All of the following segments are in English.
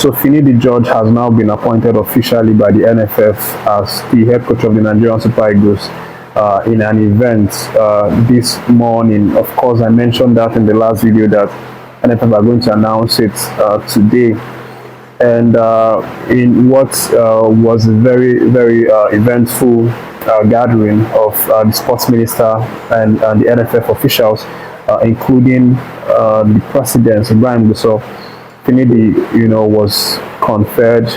So Finidi George has now been appointed officially by the NFF as the head coach of the Nigerian Super Eagles in an event this morning. Of course, I mentioned that in the last video that NFF are going to announce it today. And in what was a very, very eventful gathering of the sports minister and the NFF officials, including the president, Ibrahim Gusso, Finidi, was conferred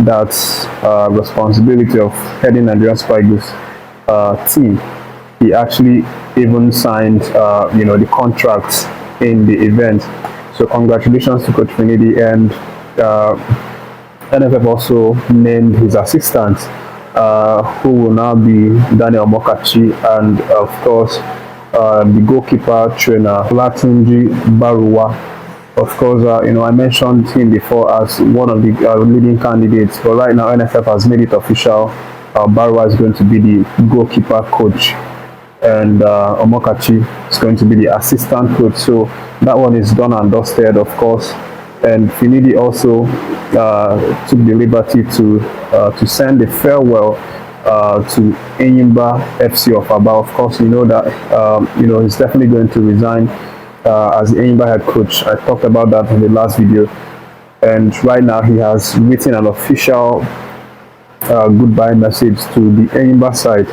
that responsibility of heading Nigerian Super Eagles team. He actually even signed, the contracts in the event. So congratulations to Coach Finidi, and NFF also named his assistant, who will now be Daniel Amokachi, and of course the goalkeeper trainer Amokachi Baruwa. Of course, I mentioned him before as one of the leading candidates, but right now NFF has made it official. Baruwa is going to be the goalkeeper coach, and Amokachi is going to be the assistant coach. So that one is done and dusted, of course. And Finidi also took the liberty to send a farewell to Enyimba FC of Aba. Of course, you know that he's definitely going to resign as the Enyimba head coach. I talked about that in the last video, and right now he has written an official goodbye message to the Enyimba side.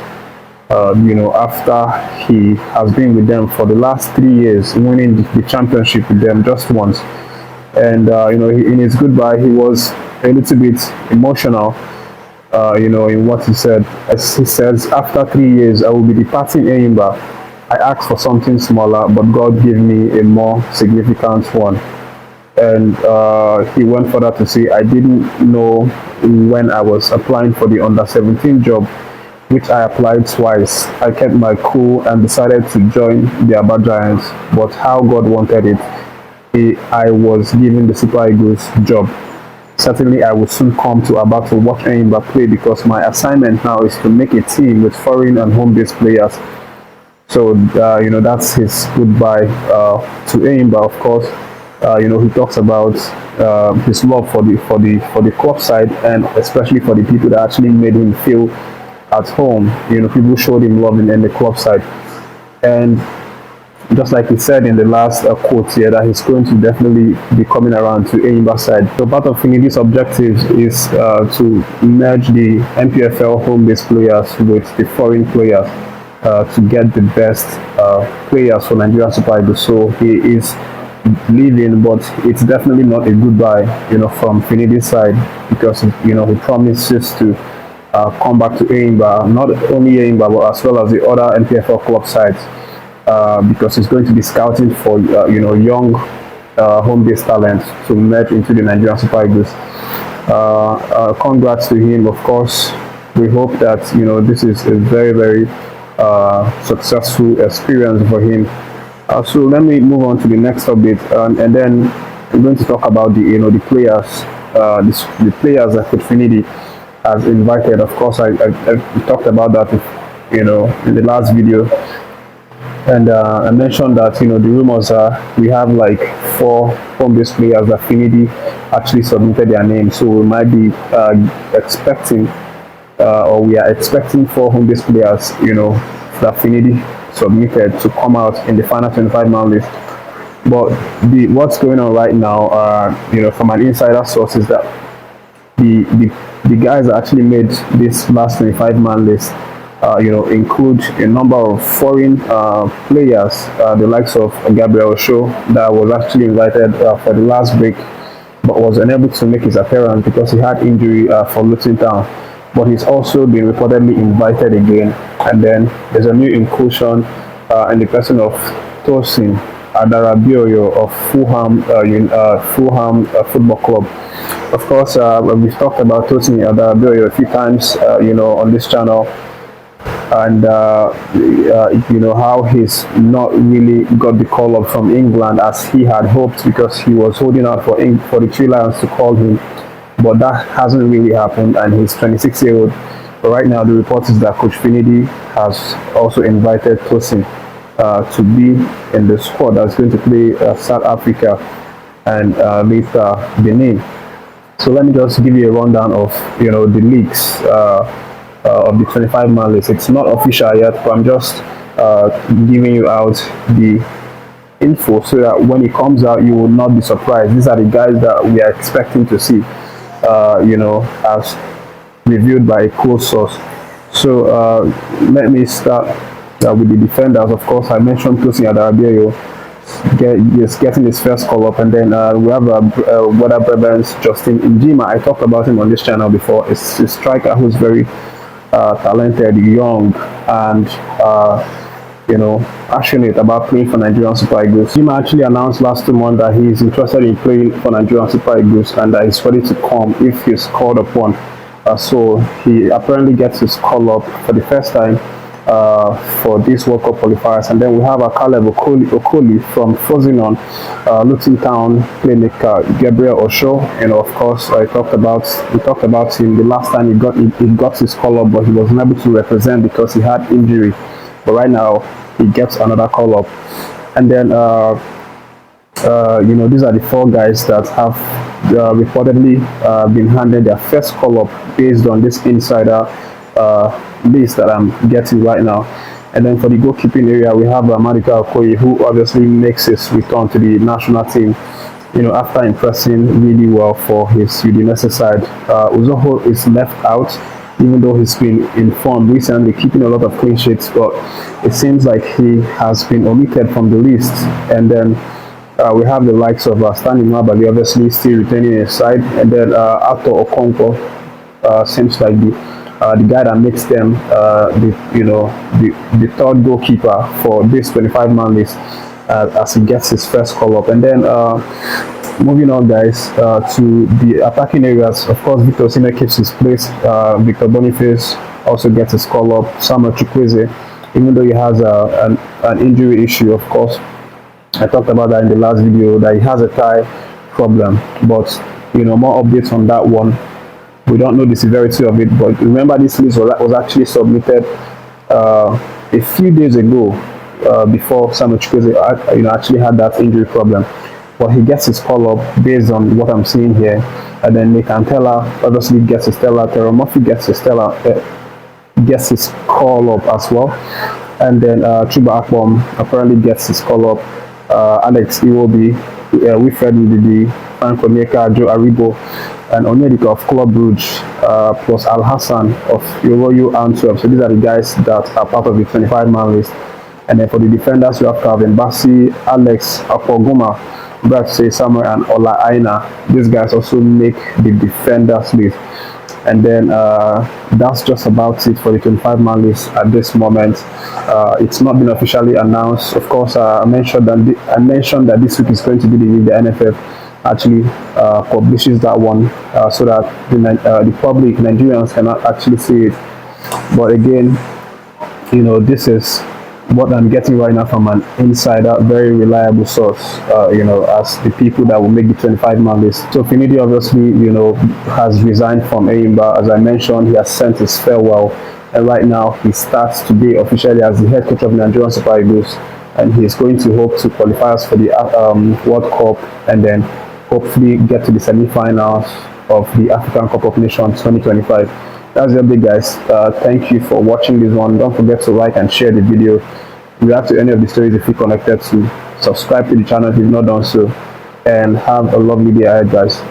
After he has been with them for the last 3 years, winning the championship with them just once. And in his goodbye, he was a little bit emotional. In what he said. As he says, after 3 years, I will be departing Enyimba. I asked for something smaller, but God gave me a more significant one. And he went further to say, I didn't know when I was applying for the under-17 job, which I applied twice. I kept my cool and decided to join the Aba Giants, but how God wanted it, I was given the Super Eagles job. Certainly, I will soon come to Aba to watch Enyimba play, because my assignment now is to make a team with foreign and home-based players. So, that's his goodbye to Enyimba. Of course, he talks about his love for the club side, and especially for the people that actually made him feel at home. People showed him love in the club side, and just like he said in the last quote here, that he's going to definitely be coming around to Enyimba side. So part of Finidi's objectives is to merge the NPFL home-based players with the foreign players to get the best players for Nigerian Super Eagles. So he is leaving, but it's definitely not a goodbye, from Finidi's side, because he promises to come back to Enyimba, not only Enyimba, but as well as the other NPFL club sides. Because he's going to be scouting for young home-based talent to merge into the Nigerian Super Eagles. Congrats to him. Of course, we hope that this is a very, very successful experience for him. So let me move on to the next update, and then we're going to talk about the players, the players that Coach Finidi has invited. Of course, I talked about that in the last video. And I mentioned that the rumors are we have like 4 home-based players that Finidi actually submitted their names. So we might be expecting, or we are expecting 4 home-based players, that Finidi submitted to come out in the final 25-man list. But what's going on right now, from an insider source, is that the guys that actually made this last 25-man list include a number of foreign players, the likes of Gabriel Osho, that was actually invited for the last break, but was unable to make his appearance because he had injury for Luton Town. But he's also been reportedly invited again. And then there's a new inclusion in the person of Tosin Osho of Fulham Football Club. Of course, we've talked about Tosin Osho a few times, on this channel. And how he's not really got the call up from England as he had hoped, because he was holding out for the Three Lions to call him, but that hasn't really happened, and he's 26-year-old. But right now the report is that Coach Finidi has also invited Tosin to be in the squad that's going to play South Africa and later Benin. So let me just give you a rundown of the leaks of the 25-man list. It's not official yet, but I'm just giving you out the info so that when it comes out, you will not be surprised. These are the guys that we are expecting to see, as reviewed by a close source. So let me start with the defenders. Of course, I mentioned Tosin Osho getting his first call up, and then we have Weather Breben's Justin Enyimba. I talked about him on this channel before. It's a striker who's very talented, young, and passionate about playing for Nigerian Super Eagles. Enyimba actually announced last 2 months that he is interested in playing for Nigerian Super Eagles and that he's ready to come if he's called upon. So he apparently gets his call up for the first time for this World Cup qualifiers. And then we have Caleb Okoli from Frosinone, Luton Town playmaker Gabriel Osho. Of course, we talked about him the last time he got his call up, but he was not able to represent because he had injury. But right now he gets another call up. And then these are the 4 guys that have reportedly been handed their first call up based on this insider list that I'm getting right now. And then for the goalkeeping area, we have Amokachi Baruwa, who obviously makes his return to the national team, after impressing really well for his Udinese side. Uzoho is left out, even though he's been informed recently, keeping a lot of clean sheets, but it seems like he has been omitted from the list. And then we have the likes of Stanley Mabali, obviously still retaining his side, and then Ato Okonkwo seems like the guy that makes them the third goalkeeper for this 25-man list as he gets his first call up. And then moving on, guys, to the attacking areas. Of course, Victor Osimhen keeps his place. Victor Boniface also gets his call up. Samuel Chukwueze, even though he has an injury issue, of course. I talked about that in the last video, that he has a thigh problem, but more updates on that one. We don't know the severity of it, but remember this list was actually submitted a few days ago, before Samuel Chukwueze actually had that injury problem. But he gets his call up based on what I'm seeing here. And then Nathan Tella obviously gets his Tella. Terrell Murphy gets his call up as well. And then Chuba Akpom apparently gets his call up. Alex Iwobi, Wilfred Ndidi, Frank Onyeka, Joe Aribo, and Onyedika of Club Brugge, plus Al Hassan of Yoroyu Antwerp. So these are the guys that are part of the 25-man list. And then for the defenders, we have Calvin Bassey, Alex Akpoguma, Brad Samuel, and Ola Aina. These guys also make the defenders list. And then that's just about it for the 25-man list at this moment. It's not been officially announced. Of course, I mentioned that this week is going to be the week the NFF actually publishes that one, so that the public, Nigerians, cannot actually see it. But again, this is what I'm getting right now from an insider, very reliable source, as the people that will make the 25-man list. So Finidi obviously, has resigned from Enyimba. As I mentioned, he has sent his farewell, and right now he starts today officially as the head coach of the Nigerian Super Eagles, and he is going to hope to qualify us for the World Cup, and then hopefully get to the semi-finals of the African Cup of Nations 2025. That's the update, guys. Thank you for watching this one. Don't forget to like and share the video. React to any of the stories if you're connected to. Subscribe to the channel if you've not done so. And have a lovely day ahead, guys.